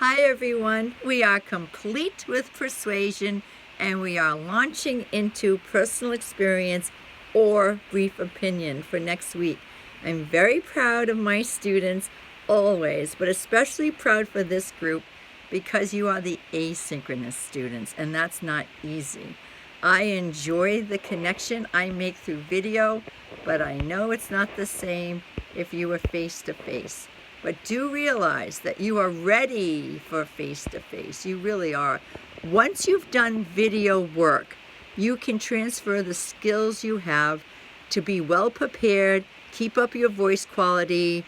Hi everyone, we are complete with persuasion and we are launching into personal experience or brief opinion for next week. I'm very proud of my students always, but especially proud for this group because you are the asynchronous students and that's not easy. I enjoy the connection I make through video, but I know it's not the same if you were face to face. But do realize that you are ready for face-to-face. You really are. Once you've done video work, you can transfer the skills you have to be well prepared, keep up your voice quality,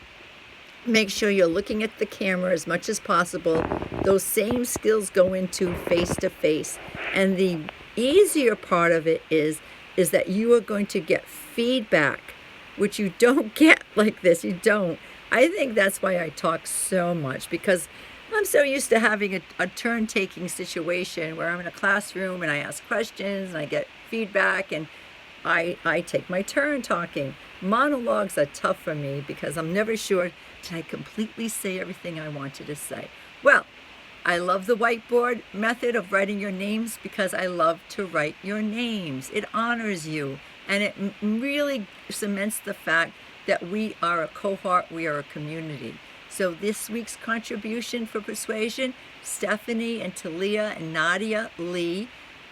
make sure you're looking at the camera as much as possible. Those same skills go into face-to-face. And the easier part of it is that you are going to get feedback, which you don't get like this. You don't. I think that's why I talk so much, because I'm so used to having a turn-taking situation where I'm in a classroom and I ask questions and I get feedback and I take my turn talking. Monologues are tough for me because I'm never sure, did I completely say everything I wanted to say? Well, I love the whiteboard method of writing your names because I love to write your names. It honors you and it really cements the fact that we are a cohort, we are a community. So this week's contribution for persuasion, Stephanie and Talia and Nadia Lee,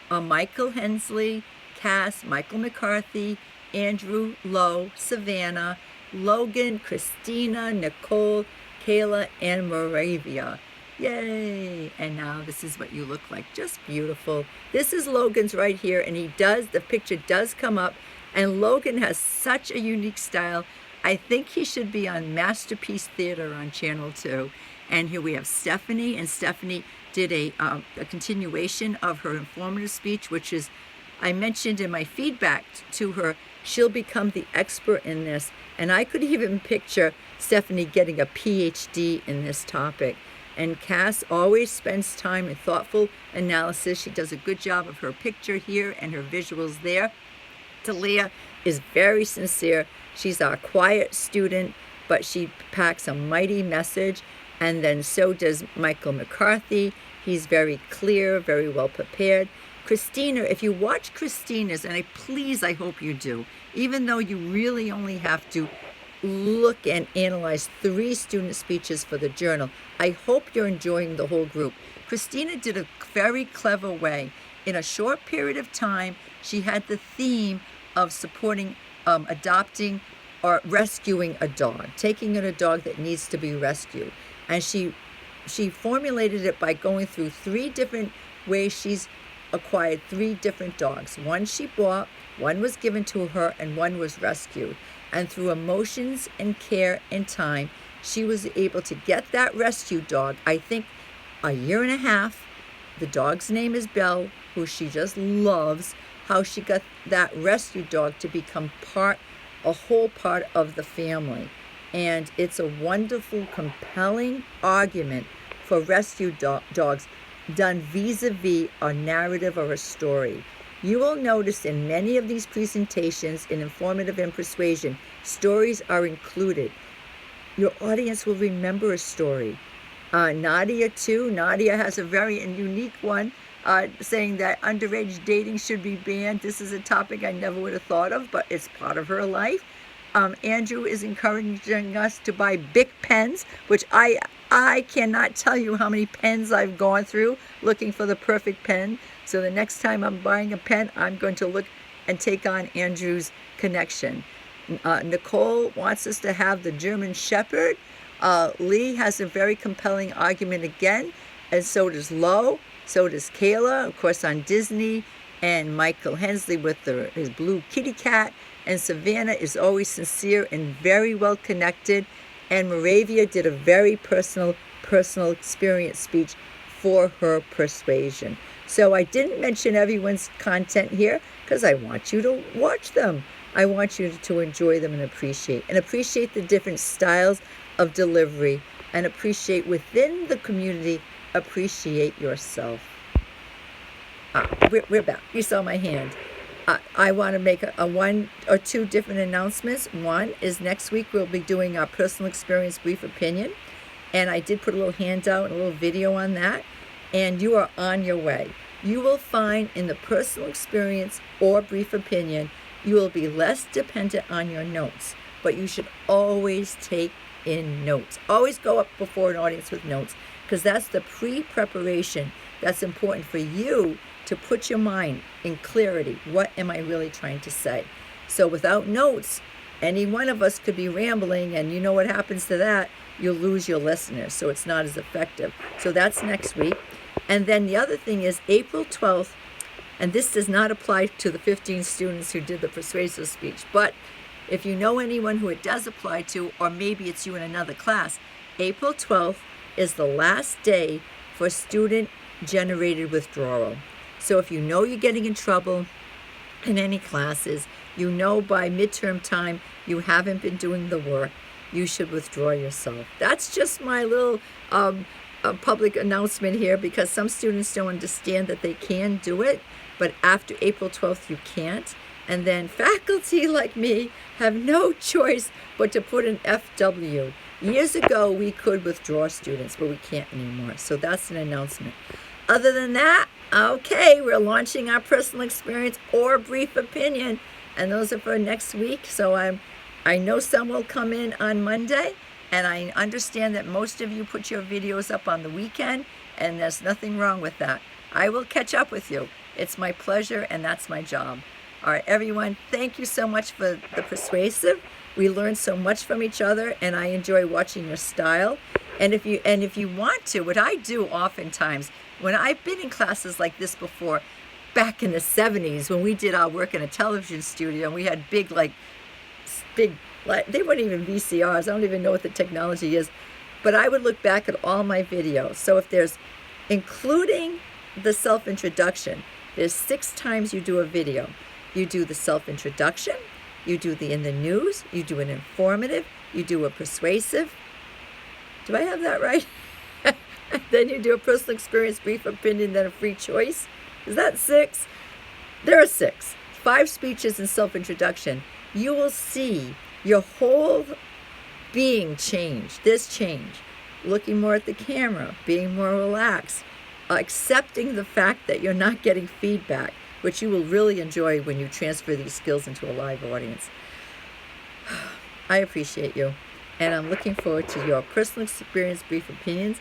Michael Hensley, Cass, Michael McCarthy, Andrew Lowe, Savannah, Logan, Christina, Nicole, Kayla, and Moravia. Yay! And now this is what you look like. Just beautiful. This is Logan's right here, and the picture does come up. And Logan has such a unique style. I think he should be on Masterpiece Theater on Channel 2. And here we have Stephanie, and Stephanie did a continuation of her informative speech, which is, I mentioned in my feedback to her, she'll become the expert in this. And I could even picture Stephanie getting a PhD in this topic. And Cass always spends time in thoughtful analysis. She does a good job of her picture here and her visuals there. Talia is very sincere. She's our quiet student, but she packs a mighty message. And then so does Michael McCarthy. He's very clear, very well prepared. Christina, if you watch Christina's, and I hope you do, even though you really only have to look and analyze 3 student speeches for the journal, I hope you're enjoying the whole group. Christina did a very clever way. In a short period of time, she had the theme of supporting, adopting or rescuing a dog, taking in a dog that needs to be rescued. And she formulated it by going through 3 different ways she's acquired 3 different dogs. One she bought, one was given to her, and one was rescued. And through emotions and care and time, she was able to get that rescue dog, I think, a year and a half. The dog's name is Belle, who she just loves. How she got that rescue dog to become a whole part of the family. And it's a wonderful, compelling argument for rescue dogs done vis-a-vis a narrative or a story. You will notice in many of these presentations in Informative and Persuasion, stories are included. Your audience will remember a story. Nadia too. Nadia has a very unique one, saying that underage dating should be banned. This is a topic I never would have thought of, but it's part of her life. Andrew is encouraging us to buy Bic pens, which I cannot tell you how many pens I've gone through looking for the perfect pen. So the next time I'm buying a pen, I'm going to look and take on Andrew's connection. Nicole wants us to have the German Shepherd. Lee has a very compelling argument again, and so does Lowe, so does Kayla, of course, on Disney, and Michael Hensley with his blue kitty cat, and Savannah is always sincere and very well connected, and Moravia did a very personal experience speech for her persuasion. So I didn't mention everyone's content here because I want you to watch them. I want you to enjoy them and appreciate the different styles of delivery, and appreciate within the community, appreciate yourself. We're back. You saw my hand. I want to make a 1 or 2 different announcements. One is next week we'll be doing our personal experience brief opinion. And I did put a little handout and a little video on that. And you are on your way. You will find in the personal experience or brief opinion, you will be less dependent on your notes. But you should always take in notes. Always go up before an audience with notes, because that's the pre-preparation that's important for you to put your mind in clarity. What am I really trying to say? So without notes, any one of us could be rambling, and you know what happens to that? You'll lose your listeners, so it's not as effective. So that's next week. And then the other thing is April 12th, and this does not apply to the 15 students who did the persuasive speech, but if you know anyone who it does apply to, or maybe it's you in another class, April 12th is the last day for student-generated withdrawal. So if you know you're getting in trouble in any classes, you know by midterm time you haven't been doing the work, you should withdraw yourself. That's just my little public announcement here, because some students don't understand that they can do it, but after April 12th you can't. And then faculty like me have no choice but to put an FW. Years ago, we could withdraw students, but we can't anymore. So that's an announcement. Other than that, okay, we're launching our personal experience or brief opinion, and those are for next week. So I know some will come in on Monday, and I understand that most of you put your videos up on the weekend, and there's nothing wrong with that. I will catch up with you. It's my pleasure, and that's my job. All right, everyone, thank you so much for the persuasive. We learn so much from each other, and I enjoy watching your style. And if you want to, what I do oftentimes, when I've been in classes like this before, back in the 70s, when we did our work in a television studio, and we had big, they weren't even VCRs. I don't even know what the technology is. But I would look back at all my videos. So if there's, including the self-introduction, there's 6 times you do a video. You do the self-introduction, you do the in the news, you do an informative, you do a persuasive. Do I have that right? Then you do a personal experience, brief opinion, then a free choice. Is that 6? There are 6. 5 speeches and self-introduction. You will see your whole being change. There's change. Looking more at the camera, being more relaxed, accepting the fact that you're not getting feedback, which you will really enjoy when you transfer these skills into a live audience. I appreciate you, and I'm looking forward to your personal experience, brief opinions.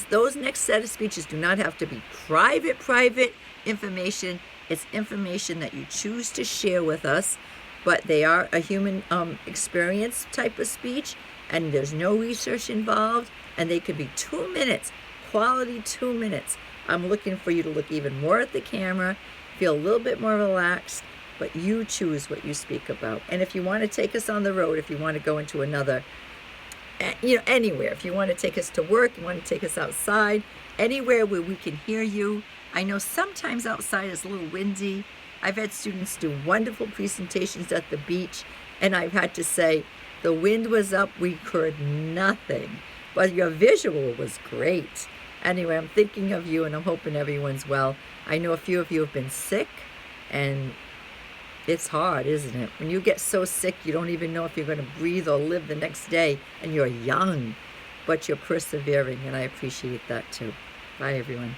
Those next set of speeches do not have to be private information. It's information that you choose to share with us, but they are a human experience type of speech, and there's no research involved, and they could be 2 minutes, quality 2 minutes. I'm looking for you to look even more at the camera, feel a little bit more relaxed, but you choose what you speak about. And if you want to take us on the road, if you want to go into another, anywhere, if you want to take us to work, you want to take us outside, anywhere where we can hear you. I know sometimes outside is a little windy. I've had students do wonderful presentations at the beach, and I've had to say, the wind was up, we heard nothing, but your visual was great. Anyway, I'm thinking of you, and I'm hoping everyone's well. I know a few of you have been sick, and it's hard, isn't it? When you get so sick, you don't even know if you're going to breathe or live the next day, and you're young, but you're persevering, and I appreciate that too. Bye, everyone.